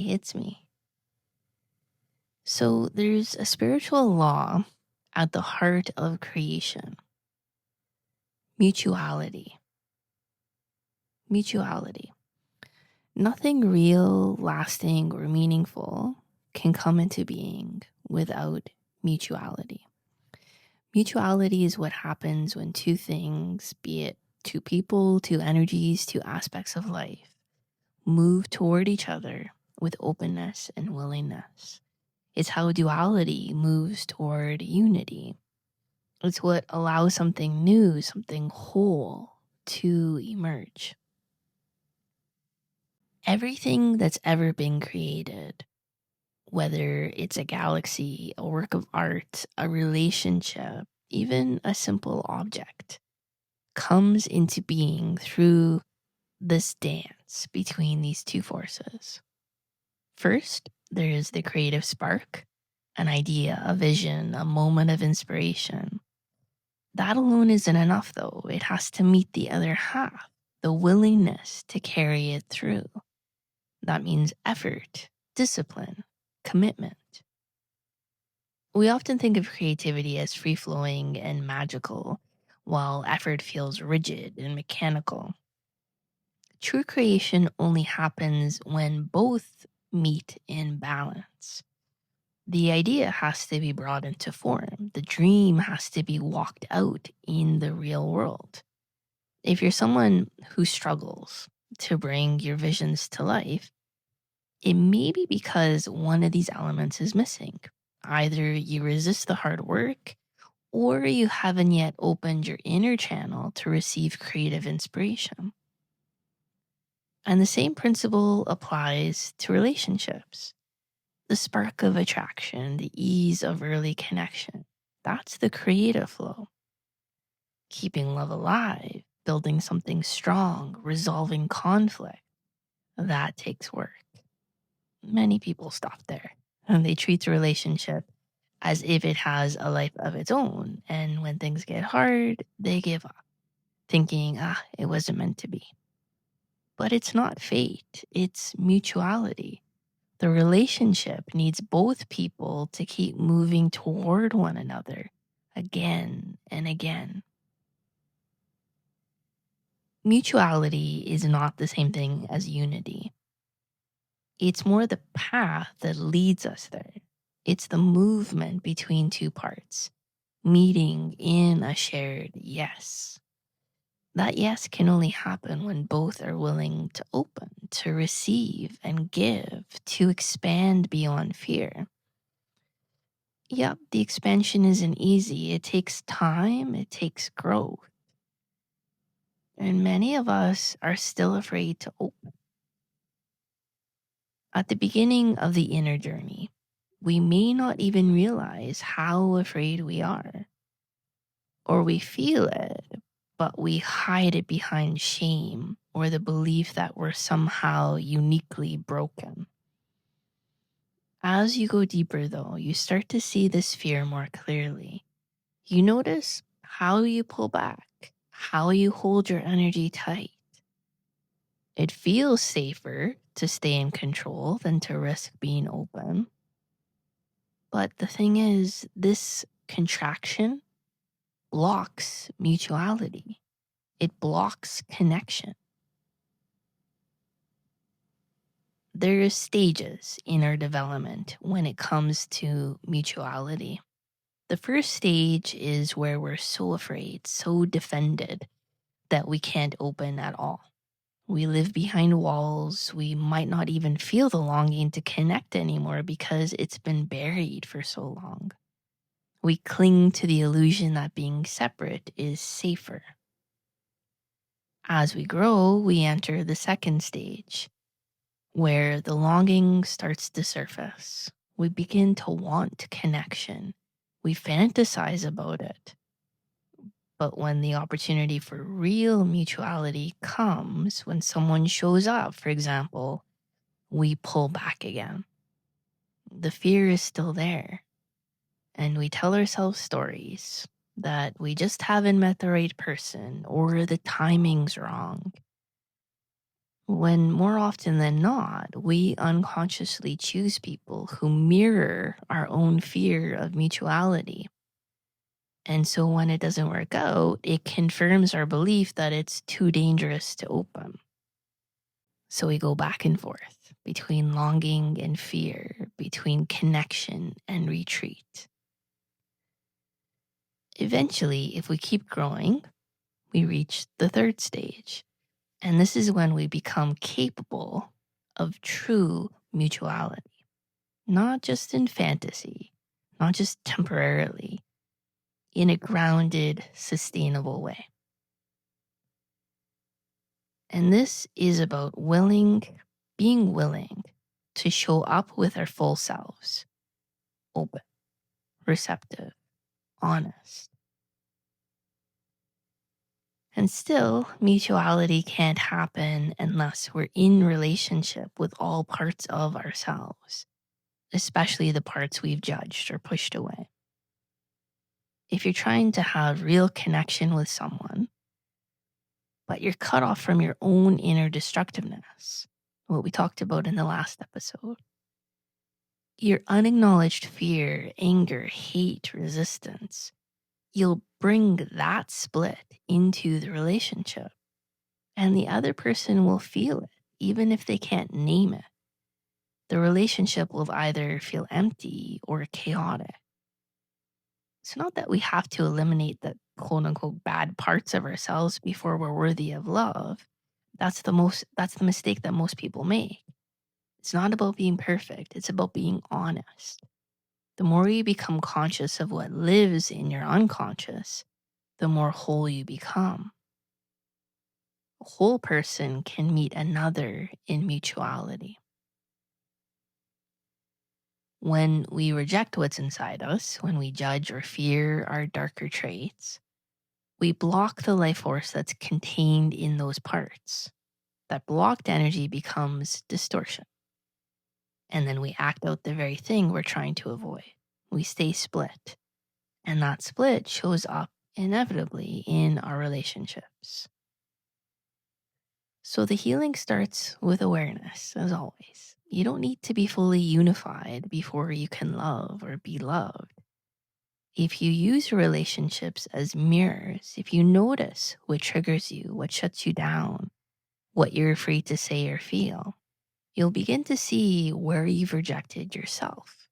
hits me. So there's a spiritual law at the heart of creation: mutuality. Mutuality. Nothing real, lasting, or meaningful can come into being without mutuality. Mutuality is what happens when two things, be it two people, two energies, two aspects of life, move toward each other with openness and willingness. It's how duality moves toward unity. It's what allows something new, something whole to emerge. Everything that's ever been created, whether it's a galaxy, a work of art, a relationship, even a simple object, comes into being through this dance between these two forces. First, there is the creative spark, an idea, a vision, a moment of inspiration. That alone isn't enough, though. It has to meet the other half, the willingness to carry it through. That means effort, discipline, commitment. We often think of creativity as free-flowing and magical, while effort feels rigid and mechanical. True creation only happens when both meet in balance. The idea has to be brought into form. The dream has to be walked out in the real world. If you're someone who struggles to bring your visions to life, it may be because one of these elements is missing. Either you resist the hard work, or you haven't yet opened your inner channel to receive creative inspiration. And the same principle applies to relationships. The spark of attraction, the ease of early connection, that's the creative flow. Keeping love alive, building something strong, resolving conflict, that takes work. Many people stop there and they treat the relationship as if it has a life of its own. And when things get hard, they give up, thinking, it wasn't meant to be. But it's not fate, it's mutuality. The relationship needs both people to keep moving toward one another again and again. Mutuality is not the same thing as unity. It's more the path that leads us there. It's the movement between two parts, meeting in a shared yes. That yes can only happen when both are willing to open, to receive and give, to expand beyond fear. Yep, the expansion isn't easy. It takes time, it takes growth. And many of us are still afraid to open. At the beginning of the inner journey, we may not even realize how afraid we are. Or we feel it, but we hide it behind shame or the belief that we're somehow uniquely broken. As you go deeper, though, you start to see this fear more clearly. You notice how you pull back, how you hold your energy tight. It feels safer to stay in control than to risk being open. But the thing is, this contraction blocks mutuality. It blocks connection. There are stages in our development when it comes to mutuality. The first stage is where we're so afraid, so defended, that we can't open at all. We live behind walls. We might not even feel the longing to connect anymore because it's been buried for so long. We cling to the illusion that being separate is safer. As we grow, we enter the second stage, where the longing starts to surface. We begin to want connection. We fantasize about it. But when the opportunity for real mutuality comes, when someone shows up, for example, we pull back again. The fear is still there. And we tell ourselves stories that we just haven't met the right person or the timing's wrong. when more often than not, we unconsciously choose people who mirror our own fear of mutuality. And so when it doesn't work out, it confirms our belief that it's too dangerous to open. So we go back and forth between longing and fear, between connection and retreat. Eventually, if we keep growing, we reach the third stage. And this is when we become capable of true mutuality, not just in fantasy, not just temporarily, in a grounded, sustainable way. And this is about being willing to show up with our full selves, open, receptive, honest. And still, mutuality can't happen unless we're in relationship with all parts of ourselves, especially the parts we've judged or pushed away. If you're trying to have real connection with someone, but you're cut off from your own inner destructiveness, what we talked about in the last episode, your unacknowledged fear, anger, hate, resistance, you'll bring that split into the relationship. And the other person will feel it, even if they can't name it. The relationship will either feel empty or chaotic. It's not that we have to eliminate the quote unquote bad parts of ourselves before we're worthy of love. That's the mistake that most people make. It's not about being perfect, it's about being honest. The more you become conscious of what lives in your unconscious, the more whole you become. A whole person can meet another in mutuality. When we reject what's inside us, when we judge or fear our darker traits, we block the life force that's contained in those parts. That blocked energy becomes distortion. And then we act out the very thing we're trying to avoid. We stay split. And that split shows up inevitably in our relationships. So the healing starts with awareness, as always. You don't need to be fully unified before you can love or be loved. If you use relationships as mirrors, if you notice what triggers you, what shuts you down, what you're afraid to say or feel, you'll begin to see where you've rejected yourself.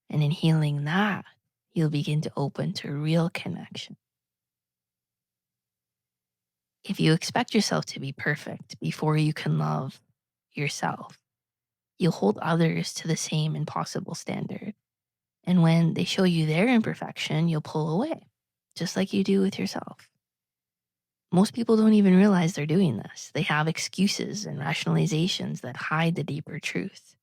And in healing that, you'll begin to open to real connection. If you expect yourself to be perfect before you can love yourself, you'll hold others to the same impossible standard. And when they show you their imperfection, you'll pull away, just like you do with yourself. Most people don't even realize they're doing this. They have excuses and rationalizations that hide the deeper truth,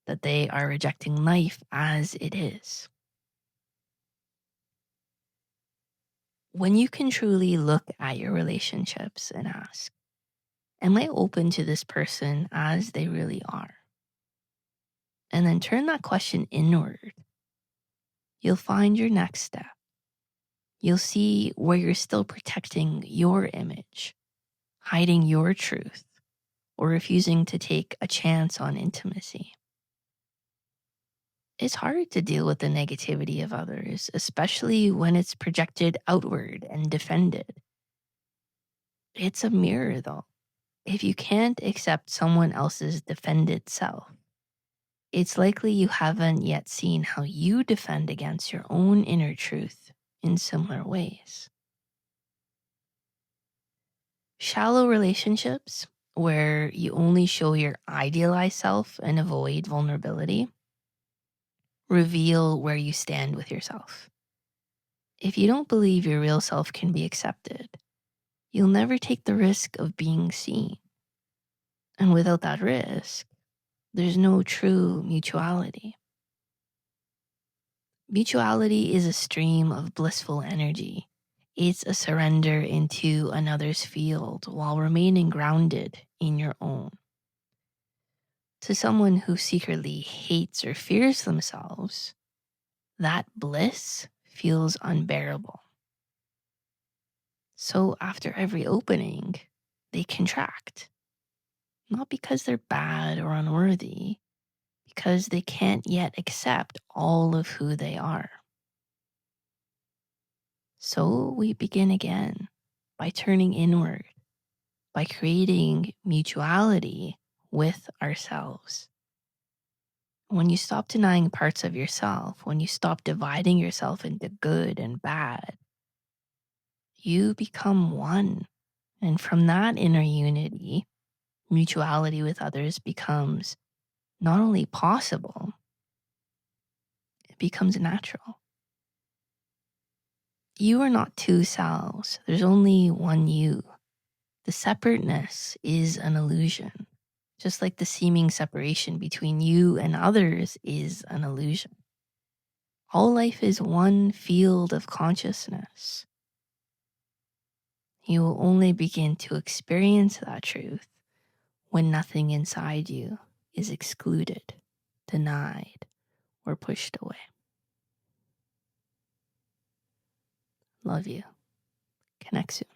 that they are rejecting life as it is. When you can truly look at your relationships and ask, am I open to this person as they really are? And then turn that question inward, you'll find your next step. You'll see where you're still protecting your image, hiding your truth, or refusing to take a chance on intimacy. It's hard to deal with the negativity of others, especially when it's projected outward and defended. It's a mirror, though. If you can't accept someone else's defended self, it's likely you haven't yet seen how you defend against your own inner truth in similar ways. Shallow relationships, where you only show your idealized self and avoid vulnerability, reveal where you stand with yourself. If you don't believe your real self can be accepted, you'll never take the risk of being seen. And without that risk, there's no true mutuality. Mutuality is a stream of blissful energy. It's a surrender into another's field while remaining grounded in your own. To someone who secretly hates or fears themselves, that bliss feels unbearable. So after every opening, they contract. not because they're bad or unworthy, because they can't yet accept all of who they are. So we begin again by turning inward, by creating mutuality with ourselves. When you stop denying parts of yourself, when you stop dividing yourself into good and bad, you become one. And from that inner unity, mutuality with others becomes not only possible, it becomes natural. You are not two selves. There's only one you. The separateness is an illusion, just like the seeming separation between you and others is an illusion. All life is one field of consciousness. You will only begin to experience that truth when nothing inside you is excluded, denied, or pushed away. Love you. Connect soon.